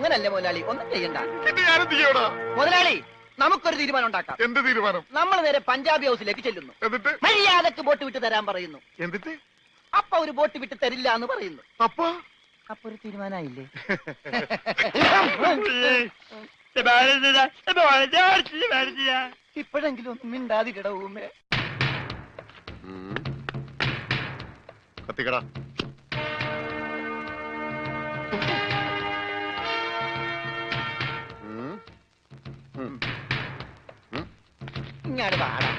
അങ്ങനല്ലേ മുതലാളി, ഒന്നും ചെയ്യണ്ട. ഞാനും ചെയ്യണോ മുതലാളി, നമുക്കൊരു തീരുമാനം ഉണ്ടാക്കാം. എന്ത് തീരുമാനം? നമ്മൾ നേരെ പഞ്ചാബി ഹൗസിലേക്ക് ചെല്ലുന്നു. എന്നിട്ട് മര്യാദക്ക് ബോട്ട് വിട്ട് തരാൻ പറയുന്നു. എന്നിട്ട് അപ്പൊ ഒരു ബോട്ട് വിട്ട് തരില്ല എന്ന് പറയുന്നു. അപ്പൊ ഒരു തീരുമാനമായില്ലേ? ഇപ്പോഴെങ്കിലും ഒന്നും മിണ്ടാതിരിടവുമേ. കത്തിക്കട. ഇങ്ങാട് പാടാം.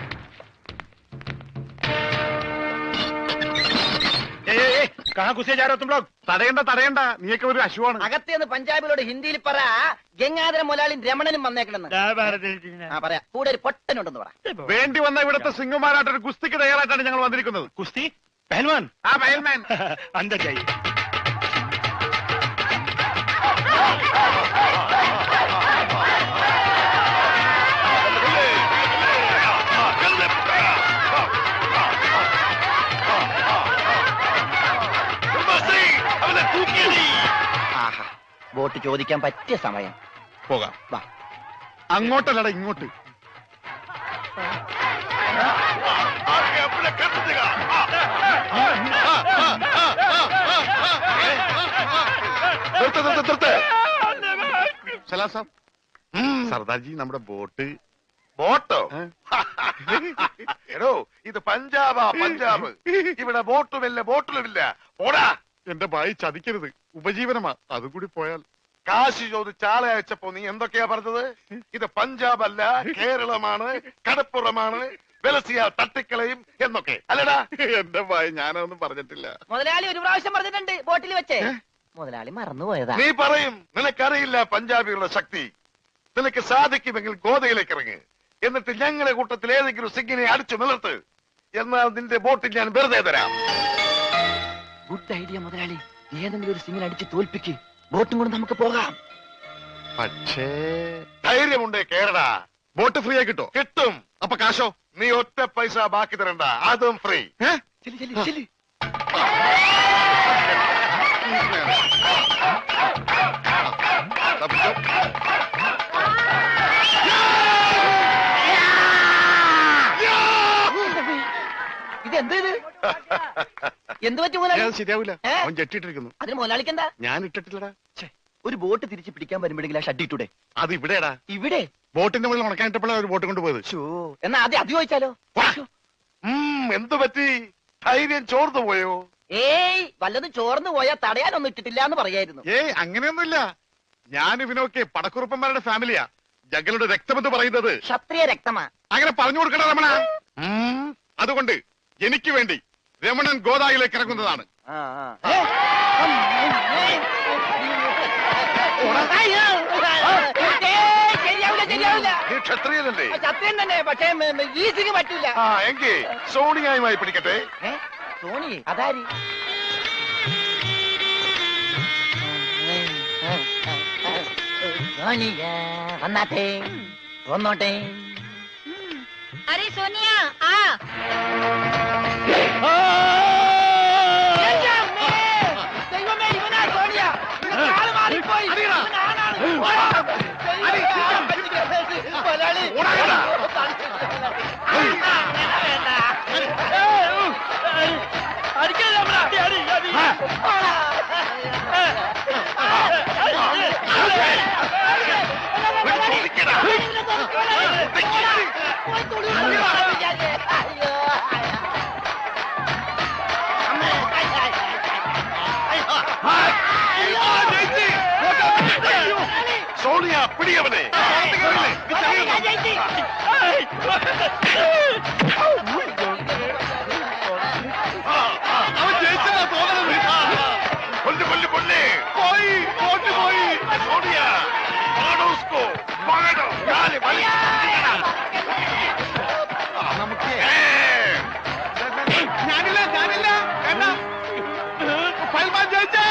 തടയണ്ട, നീയൊക്കെ ഒരു അശുവാണ്. അകത്തേന്ന് പഞ്ചാബിലോട് ഹിന്ദിയിൽ പറ, ഗംഗാധര മുതലാളിയും രമണനും വന്നേക്കണെന്ന് പറയാ. കൂടെ ഒരു പൊട്ടനുണ്ടെന്ന് പറ. വേണ്ടി വന്ന ഇവിടുത്തെ സിംഗുമാരായിട്ടൊരു കുസ്തിക്ക് തയ്യാറായിട്ടാണ് ഞങ്ങൾ വന്നിരിക്കുന്നത്. കുസ്തി പഹൽവാൻ? ആ പഹൽവാൻ അന്തർ ജായി. ബോട്ട് ചോദിക്കാൻ പറ്റിയ സമയം. പോകാം. അങ്ങോട്ടല്ലട, ഇങ്ങോട്ട്. സർദാർജി, നമ്മുടെ ബോട്ട്. ബോട്ടോ? എടോ, ഇത് പഞ്ചാബാ, പഞ്ചാബ്. ഇവിടെ ബോട്ടുമില്ല, ബോട്ടിലുമില്ല. പോടാ. എന്റെ ഭായി ചതിക്കരുത്, ഉപജീവനമാ. അതുകൂടി പോയാൽ. കാശി ചോദിച്ച് ആളെ അയച്ചപ്പോ നീ എന്തൊക്കെയാ പറഞ്ഞത്? ഇത് പഞ്ചാബ് അല്ല, കേരളമാണ്, കടപ്പുറമാണ്, വെലസിയ തട്ടിക്കളയും എന്നൊക്കെ അല്ലടാ. എന്റെ ഭായി, ഞാനൊന്നും പറഞ്ഞിട്ടില്ല. മുതലാളി ഒരു പ്രാവശ്യം പറഞ്ഞിട്ടുണ്ട് ബോട്ടിൽ വെച്ചേ. മുതലാളി മറന്നുപോയതാ. നീ പറയും നിനക്കറിയില്ല പഞ്ചാബികളുടെ ശക്തി. നിനക്ക് സാധിക്കുമെങ്കിൽ ഗോതയിലേക്ക് ഇറങ്ങ്. എന്നിട്ട് ഞങ്ങളുടെ കൂട്ടത്തിൽ ഏതെങ്കിലും സിംഗിനെ അടിച്ചു നിലർത്ത്. എന്നാൽ നിന്റെ ബോട്ടിൽ ഞാൻ വെറുതെ തരാം. ഗുഡ് ഐഡിയ മുതലാളി. ഏതെങ്കിലും ഒരു സിംഗിനെ അടിച്ച് തോൽപ്പിക്ക്. ബോട്ടും കൊണ്ട് നമുക്ക് പോകാം. പക്ഷേ ധൈര്യമുണ്ടേ കേരള. ബോട്ട് ഫ്രീ ആയി കിട്ടോ? കിട്ടും. അപ്പൊ കാശോ? നീ ഒറ്റ പൈസ ബാക്കി തരണ്ട, അതും ഫ്രീ. ഇതെന്ത് എന്ത് പറ്റും മുതലാളി? ശരിയാവില്ല, അവൻ ജെട്ടിട്ടിരിക്കുന്നു. അതിന് മുതലാളിക്ക് എന്താ? ഞാൻ ഇട്ടിട്ടില്ലടാ. ഒരു ബോട്ട് തിരിച്ച് പിടിക്കാൻ വരുമ്പോഴെങ്കിലും ആ ഷഡ് ഇട്ടൂടെ? അത് ഇവിടെടാ. ഇവിടെ ബോട്ടിന്റെ മുകളിൽ ഉണക്കാനിട്ടപ്പോഴാണ് ഒരു ബോട്ട് കൊണ്ടുപോയത്. എന്നാ ആദ്യം അത് ചോദിച്ചാലോ? എന്തു പറ്റി? ധൈര്യം ചോർന്നു പോയോ? ഏയ്, വല്ലതും ചോർന്നു പോയാൽ തടയാനൊന്നും ഇട്ടിട്ടില്ല എന്ന് പറയായിരുന്നു. ഏയ്, അങ്ങനെയൊന്നുമില്ല. ഞാൻ ഇവനൊക്കെ പടക്കുറുപ്പന്മാരുടെ ഫാമിലിയാ. ജഗലുടെ രക്തമെന്ന് പറയുന്നത് ക്ഷത്രിയ രക്തമാ. അങ്ങനെ പറഞ്ഞു കൊടുക്കണ രമണ. അതുകൊണ്ട് എനിക്ക് വേണ്ടി രമണൻ ഗോദായിലേക്ക് ഇറങ്ങുന്നതാണ്. ക്ഷത്രിയനല്ലേ? ക്ഷത്രിയൻ തന്നെ, പക്ഷേ ഈസിന് പറ്റില്ല. എങ്കിൽ സോണിയായുമായി പിടിക്കട്ടെ. സോണി അതാരി? സോണിയ വന്നാട്ടെ, വന്നോട്ടെ. अरे सोनिया आ। ദൈവമേ, ഇവനാ സോണിയ. ആള് മാറിപ്പോയി. സോണിയ, പിടിയവനെ. അവൻ ജയിച്ചതാ തോന്നുന്നത്. കൊല്ല് കൊല്ല് കൊല്ല്. പോയി, ബോട്ട് പോയി. സോണിയ, മാഡോസ്കോ പകടോ കാല് വലി. നമുക്ക് ഞാനില്ല വേണ്ട. പൽമാൻ ജയിച്ചേ.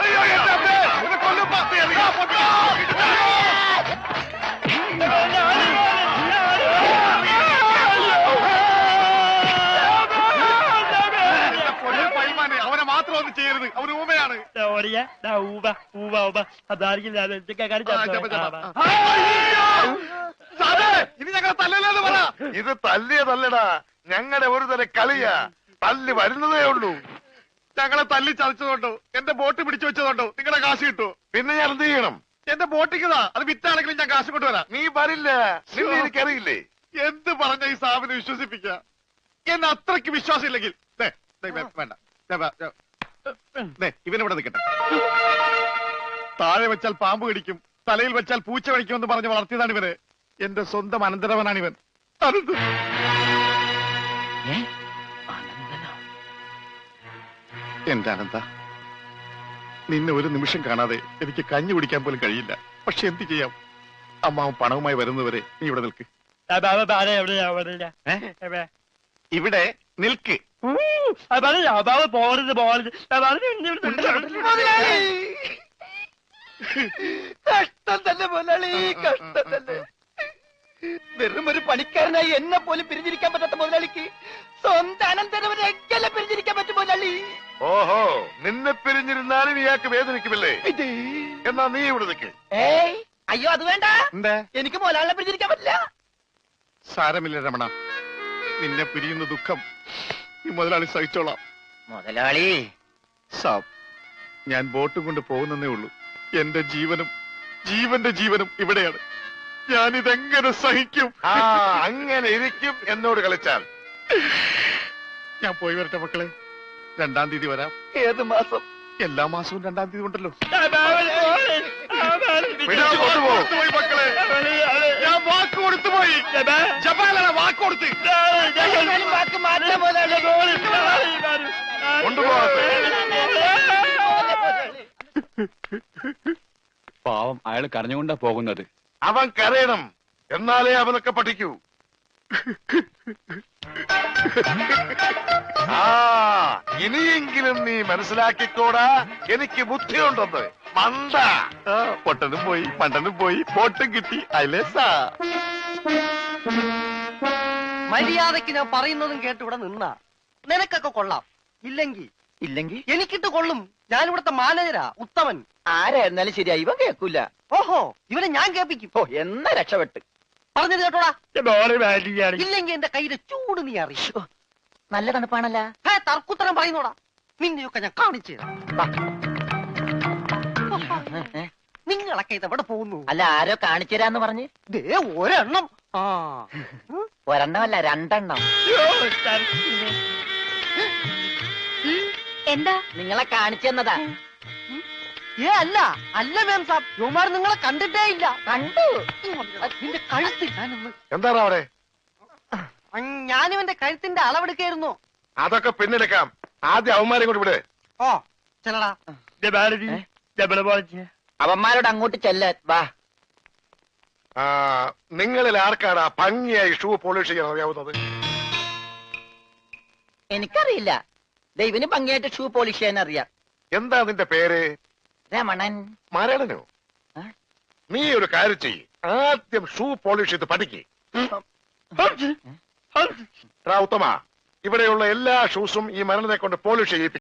അയ്യോ, എന്റെ അമ്മേ, ഇത് കൊല്ലും. മാത്രം ഒന്നും ചെയ്യരുത്, അവന് ഊമയാണ്. സാറേ, ഇനി ഞങ്ങളെ തല്ലല്ലെന്ന് പറ. ഇത് തല്ലിയതല്ലടാ, ഞങ്ങളുടെ ഒരു തരം കളിയാ. തല്ല് വരുന്നതേ ഉള്ളൂ. ഞങ്ങളെ തല്ലി ചതച്ചതുകൊണ്ടോ എന്റെ ബോട്ട് പിടിച്ചു വെച്ചതുകൊണ്ടോ നിങ്ങളുടെ കാശ് കിട്ടുമോ? പിന്നെ ഞാൻ എന്ത് ചെയ്യണം? എന്റെ ബോട്ടിക്കതാ, അത് വിറ്റാണെങ്കിലും ഞാൻ കാശ് കൊണ്ടുവരാം. നീ വരില്ല, നിന്നെ എനിക്കറിയില്ലേ. എന്ത് പറഞ്ഞ ഈ സാബിനെ വിശ്വസിപ്പിക്ക? എന്നെ അത്രയ്ക്ക് വിശ്വാസം ഇല്ലെങ്കിൽ വേണ്ട, ഇവനിവിടെ നിൽക്കട്ടെ. താഴെ വെച്ചാൽ പാമ്പ് കടിക്കും, തലയിൽ വെച്ചാൽ പൂച്ച കടിക്കുമെന്ന് പറഞ്ഞ് വളർത്തിയതാണ് ഇവന്. എന്റെ സ്വന്തം അനന്തരവനാണ് ഇവൻ. എന്റെ അനന്ത, നിന്നെ ഒരു നിമിഷം കാണാതെ എനിക്ക് കഞ്ഞി കുടിക്കാൻ പോലും കഴിയില്ല. പക്ഷെ എന്ത് ചെയ്യാം, അമ്മാവൻ പണവുമായി വരുന്നവരെ നീ ഇവിടെ നിൽക്ക്. ഇവിടെ നിൽക്ക്. കഷ്ടം തന്നെ മുതലാളി, കഷ്ടം തന്നെ. വെറും ഒരു പണിക്കാരനായി എന്നെ പോലും പിരിഞ്ഞിരിക്കാൻ പറ്റാത്ത മുതലാളിക്ക് സ്വന്തം അനന്തരവനെ എങ്ങനെ പിരിഞ്ഞിരിക്കാൻ പറ്റും മുതലാളി? ഓഹോ, നിന്നെ പിരിഞ്ഞിരുന്നാലും ഇയാൾക്ക് വേദനിക്കുമല്ലേ? എന്നാ നീ ഇവിടെ നിൽക്ക്. ഏയ് അയ്യോ, അത് വേണ്ട. എന്താ? എനിക്ക് മുതലാളിനെ പിരിഞ്ഞിരിക്കാൻ പറ്റില്ല. സാരമില്ല രമണ, നിന്നെ പിരിയുന്ന ദുഃഖം ഈ മുതലാളി സഹിച്ചോളാം. മുതലാളി സാബ്, ഞാൻ ബോട്ടും കൊണ്ട് പോകുന്നേ ഉള്ളൂ. എന്റെ ജീവനും ജീവന്റെ ജീവനും ഇവിടെയാണ്. ഞാനിതെങ്ങനെ സഹിക്കും? ആ, അങ്ങനെ ഇരിക്കും എന്നോട് കളിച്ചാൽ. ഞാൻ പോയി വരട്ടെ മക്കളെ. 2-ാം തീയതി വരാം. ഏത് മാസം? എല്ലാ മാസവും 2-ാം തീയതി ഉണ്ടല്ലോ. പിടിച്ചു കൊണ്ടുപോ. പോയി മക്കളെ, ഞാൻ വാക്ക് കൊടുത്തു പോയി. ജപാലാണ് വാക്ക് കൊടുത്ത്. വാക്ക് മാറ്റാം മുതലാളി. കൊണ്ടുപോകട്ടെ. പാവം, അയാൾ കരഞ്ഞുകൊണ്ടാ പോകുന്നത്. അവൻ കരയണം, എന്നാലേ അവനൊക്കെ പഠിക്കൂ. ആ, ഇനിയെങ്കിലും നീ മനസ്സിലാക്കിക്കോടാ, എനിക്ക് ബുദ്ധിയുണ്ടെന്ന്. മണ്ട. പൊട്ടനും പോയി, മണ്ടനും പോയി, ബോട്ടും കിട്ടി. അയലേസാ മര്യാദക്ക് ഞാൻ പറയുന്നതും കേട്ട് ഇവിടെ നിന്നാ നിനക്കൊക്കെ കൊള്ളാം. ഇല്ലെങ്കിൽ എനിക്കിട്ട് കൊള്ളും. ഞാനിവിടുത്തെ മാനേജരാ, ഉത്തമൻ. ആരായിരുന്നാലും ശരിയാ, ഇവൻ കേൾക്കൂല. ഓഹോ, ഇവനെ ഞാൻ കേൾപ്പിക്കും. ഓ, എന്നാ രക്ഷപ്പെട്ട്. പറഞ്ഞത് കേട്ടോടാ. ഇല്ലെങ്കിൽ എന്റെ കയ്യിലെ ചൂട് നീ അറിയോ? നല്ല തണുപ്പാണല്ല. തർക്കുത്തരം പറയുന്നോടാ. നിന്നെയൊക്കെ ഞാൻ കാണിച്ചു തരാം. നിങ്ങളൊക്കെ ഇതെവിടെ പോകുന്നു? അല്ല, ആരോ കാണിച്ചു തരാന്ന് പറഞ്ഞ്. ദേ ഒരെണ്ണം. ആ, ഒരെണ്ണമല്ല, 2 എന്താ? നിങ്ങളെ കാണിച്ചു തന്നതാ. അല്ല അല്ല മാം സാബ്, യുവമാർ നിങ്ങളെ കണ്ടിട്ടേ ഇല്ല. കണ്ടു. നിന്റെ കഴുത്ത് ഞാനൊന്ന്. എന്താണ് അവിടെ? ഞാനിവന്റെ കഴുത്തിന്റെ അളവെടുക്കായിരുന്നു. അതൊക്കെ പിന്നെടുക്കാം. ആദ്യം അവന്മാരെ കൊണ്ട് വിട്. ഓ ചെല്ലടാ. അവന്മാരോട് അങ്ങോട്ട് ചെല്ലാൻ വാ. ആ, നിങ്ങളിൽ ആർക്കാണ് ഭംഗിയായി ഷൂ പോളിഷ് ചെയ്യാൻ അറിയാവുന്നത്? എനിക്കറിയില്ല. ദൈവന് ഭംഗിയായിട്ട് ഷൂ പോളിഷ് ചെയ്യാൻ അറിയാം. എന്താ നിന്റെ പേര്? രമണൻ. മരണനോ? നീ ഒരു കാര്യം ചെയ്യ്, ആദ്യം ഷൂ പോളിഷ് ചെയ്ത് പഠിക്ക്. ഉത്തമ, ഇവിടെയുള്ള എല്ലാ ഷൂസും ഈ മരണനെ കൊണ്ട് പോളിഷ് ചെയ്യിപ്പിക്കും.